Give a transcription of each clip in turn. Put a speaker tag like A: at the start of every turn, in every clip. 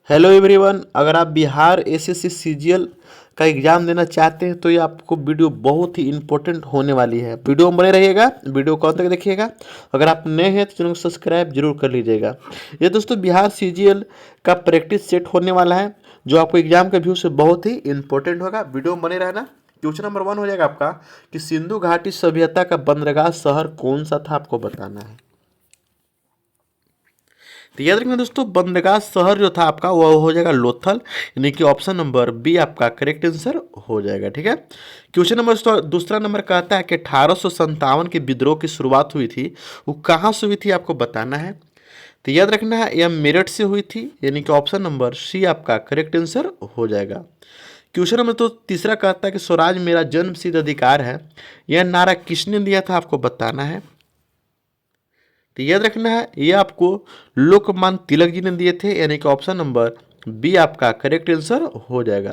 A: Hello everyone, अगर आप Bihar SSC CGL का एग्ज़ाम देना चाहते हैं तो ये आपको वीडियो बहुत ही इंपॉर्टेंट होने वाली है। वीडियो में बने रहिएगा, वीडियो को अंत तक देखिएगा। अगर आप नए हैं तो चैनल को सब्सक्राइब जरूर कर लीजिएगा। ये दोस्तों बिहार सीजीएल का प्रैक्टिस सेट होने वाला है जो आपको एग्जाम के व्यू से बहुत ही इंपॉर्टेंट होगा। वीडियो में बने रहना। क्वेश्चन नंबर 1 हो जाएगा आपका कि सिंधु घाटी सभ्यता का बंदरगाह शहर कौन सा था, आपको बताना है। तो याद रखना दोस्तों, बंदरगाह शहर जो था आपका वो हो जाएगा लोथल, यानी कि ऑप्शन नंबर बी आपका करेक्ट आंसर हो जाएगा। ठीक है। क्वेश्चन नंबर दूसरा नंबर कहता है कि 1857 के विद्रोह की शुरुआत हुई थी, वो कहाँ से हुई थी, आपको बताना है। तो याद रखना है यह मेरठ से हुई थी, यानी कि ऑप्शन नंबर सी आपका करेक्ट आंसर हो जाएगा। क्वेश्चन नंबर तो तीसरा कहता है कि स्वराज मेरा जन्मसिद्ध अधिकार है, यह नारा किसने दिया था, आपको बताना है। तो याद रखना है ये आपको लोकमान्य तिलक जी ने दिए थे, यानी कि ऑप्शन नंबर बी आपका करेक्ट आंसर हो जाएगा।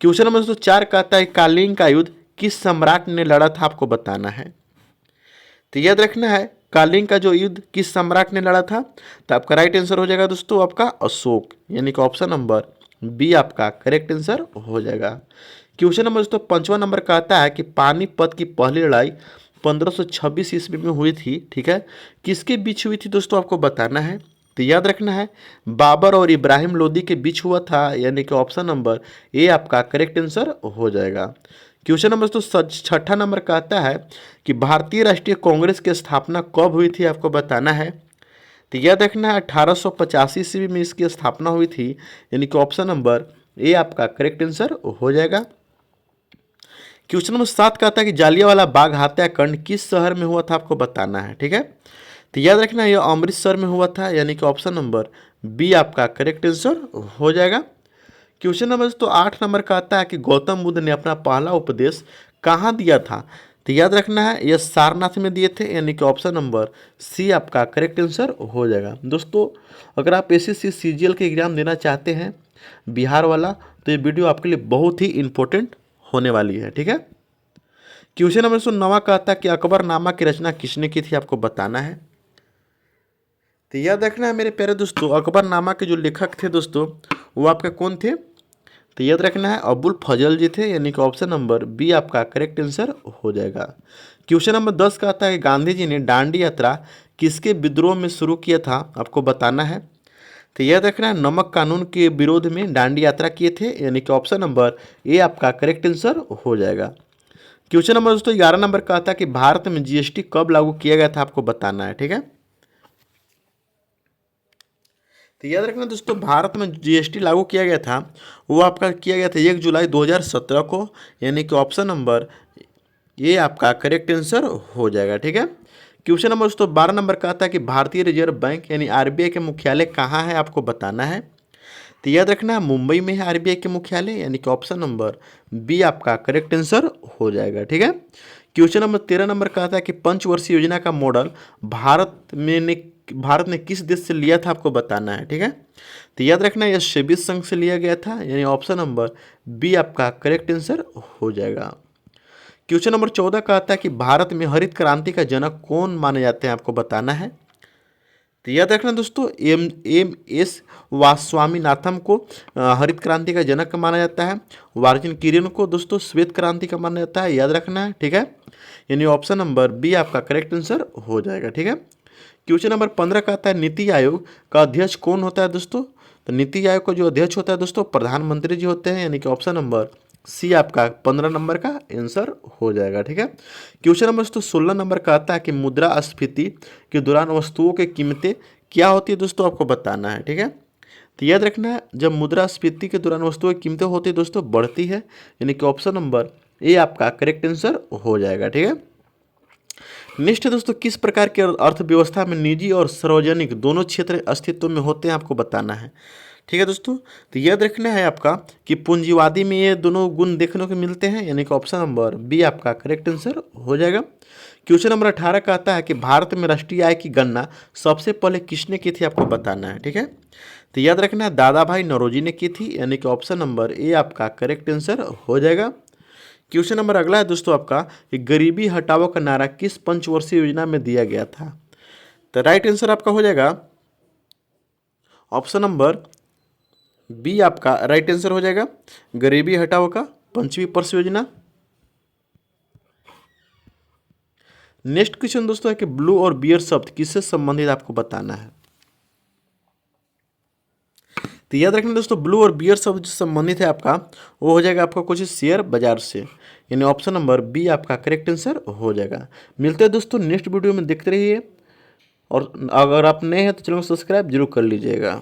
A: क्वेश्चन नंबर दोस्तों 4 कहता है कालीन का युद्ध किस सम्राट ने लड़ा था, आपको बताना है। तो याद रखना है कालीन का जो युद्ध किस सम्राट ने लड़ा था, तो आपका राइट आंसर हो जाएगा दोस्तों आपका अशोक, यानी कि ऑप्शन नंबर बी आपका करेक्ट आंसर हो जाएगा। क्वेश्चन नंबर दोस्तों 5वां नंबर कहता है कि पानीपत की पहली लड़ाई 1526 ईस्वी में हुई थी। ठीक है। किसके बीच हुई थी दोस्तों, आपको बताना है। तो याद रखना है बाबर और इब्राहिम लोदी के बीच हुआ था, यानी कि ऑप्शन नंबर ए आपका करेक्ट आंसर हो जाएगा। क्वेश्चन नंबर तो छठा नंबर कहता है कि भारतीय राष्ट्रीय कांग्रेस की स्थापना कब हुई थी, आपको बताना है। तो याद रखना है 1885 ईस्वी में इसकी स्थापना हुई थी, यानी कि ऑप्शन नंबर ए आपका करेक्ट आंसर हो जाएगा। क्वेश्चन नंबर 7 कहता है कि जालियांवाला बाग हत्याकांड किस शहर में हुआ था, आपको बताना है। ठीक है। तो याद रखना यह अमृतसर में हुआ था, यानी कि ऑप्शन नंबर बी आपका करेक्ट आंसर हो जाएगा। क्वेश्चन नंबर तो 8 नंबर का आता है कि गौतम बुद्ध ने अपना पहला उपदेश कहाँ दिया था। तो याद रखना है यह सारनाथ में दिए थे, यानी कि ऑप्शन नंबर सी आपका करेक्ट आंसर हो जाएगा। दोस्तों अगर आप एसएससी सीजीएल के एग्जाम देना चाहते हैं बिहार वाला, तो ये वीडियो आपके लिए बहुत ही इंपॉर्टेंट होने वाली है। ठीक है। क्वेश्चन नंबर 9 कहता है कि अकबरनामा की रचना किसने की थी, आपको बताना है। तो याद रखना है मेरे प्यारे दोस्तों, अकबरनामा के जो लेखक थे दोस्तों वो आपके कौन थे। तो याद रखना है अबुल फजल जी थे, यानी कि ऑप्शन नंबर बी आपका करेक्ट आंसर हो जाएगा। क्वेश्चन नंबर 10 का आता है कि गांधी जी ने दांडी यात्रा किसके विद्रोह में शुरू किया था, आपको बताना है। तो याद रखना है नमक कानून के विरोध में दांडी यात्रा किए थे, यानी कि ऑप्शन नंबर ए आपका करेक्ट आंसर हो जाएगा। क्वेश्चन नंबर दोस्तों 11 नंबर का आता है कि भारत में जीएसटी कब लागू किया गया था, आपको बताना है। ठीक है। तो याद रखना दोस्तों भारत में जीएसटी लागू किया गया था, वो आपका किया गया था 1 जुलाई 2017 को, यानी कि ऑप्शन नंबर ये आपका करेक्ट आंसर हो जाएगा। ठीक है। क्वेश्चन नंबर दोस्तों 12 नंबर का आता है कि भारतीय रिजर्व बैंक यानी आरबीआई के मुख्यालय कहाँ है, आपको बताना है। तो याद रखना है मुंबई में है आरबीआई के मुख्यालय, यानी कि ऑप्शन नंबर बी आपका करेक्ट आंसर हो जाएगा। ठीक है। क्वेश्चन नंबर 13 नंबर का आता है कि पंचवर्षीय योजना का मॉडल भारत ने किस देश से लिया था, आपको बताना है। ठीक है। तो याद रखना यह सेबीज संघ से लिया गया था, यानी ऑप्शन नंबर बी आपका करेक्ट आंसर हो जाएगा। क्वेश्चन नंबर 14 का आता है कि भारत में हरित क्रांति का जनक कौन माने जाते हैं, आपको बताना है। तो याद रखना दोस्तों एम एम एस स्वामीनाथन को हरित क्रांति का जनक माना जाता है। वार्जिन किरण को दोस्तों श्वेत क्रांति का माना जाता है, याद रखना है। ठीक है। यानी ऑप्शन नंबर बी आपका करेक्ट आंसर हो जाएगा। ठीक है। क्वेश्चन नंबर 15 का आता है नीति आयोग का अध्यक्ष कौन होता है दोस्तों। तो नीति आयोग का जो अध्यक्ष होता है दोस्तों प्रधानमंत्री जी होते हैं, यानी कि ऑप्शन नंबर सी आपका 15 नंबर का आंसर हो जाएगा। ठीक है। क्वेश्चन नंबर दोस्तों 16 नंबर का आता है कि मुद्रास्फीति के दौरान वस्तुओं की कीमतें क्या होती है दोस्तों, आपको बताना है। ठीक है। तो याद रखना है जब मुद्रास्फीति के दौरान वस्तुओं की कीमतें होती है दोस्तों बढ़ती है, यानी कि ऑप्शन नंबर ए आपका करेक्ट आंसर हो जाएगा। ठीक है। नेक्स्ट है दोस्तों किस प्रकार की अर्थव्यवस्था में निजी और सार्वजनिक दोनों क्षेत्र अस्तित्व में होते हैं, आपको बताना है। ठीक है दोस्तों। तो याद रखना है आपका कि पूंजीवादी में ये दोनों गुण देखने को मिलते हैं, यानी कि ऑप्शन नंबर बी आपका करेक्ट आंसर हो जाएगा। क्वेश्चन नंबर 18 का आता है कि भारत में राष्ट्रीय आय की गणना सबसे पहले किसने की थी, आपको बताना है। ठीक है। तो याद रखना है दादा भाई नौरोजी ने की थी, यानी कि ऑप्शन नंबर ए आपका करेक्ट आंसर हो जाएगा। क्वेश्चन नंबर अगला है दोस्तों आपका कि गरीबी हटाओ का नारा किस पंचवर्षीय योजना में दिया गया था। तो राइट आंसर आपका हो जाएगा ऑप्शन नंबर बी आपका राइट आंसर हो जाएगा, गरीबी हटाओ का 5वीं पर्स योजना। नेक्स्ट क्वेश्चन दोस्तों है कि ब्लू और बियर शब्द किससे संबंधित आपको बताना है। तो याद रखना दोस्तों, ब्लू और बियर शब्द जो संबंधित है आपका, वो हो जाएगा आपका कुछ शेयर बाजार से, यानी ऑप्शन नंबर बी आपका करेक्ट आंसर हो जाएगा। मिलते हैं दोस्तों नेक्स्ट वीडियो में, देखते रहिए, और अगर आप नए हैं तो चैनल को सब्सक्राइब जरूर कर लीजिएगा।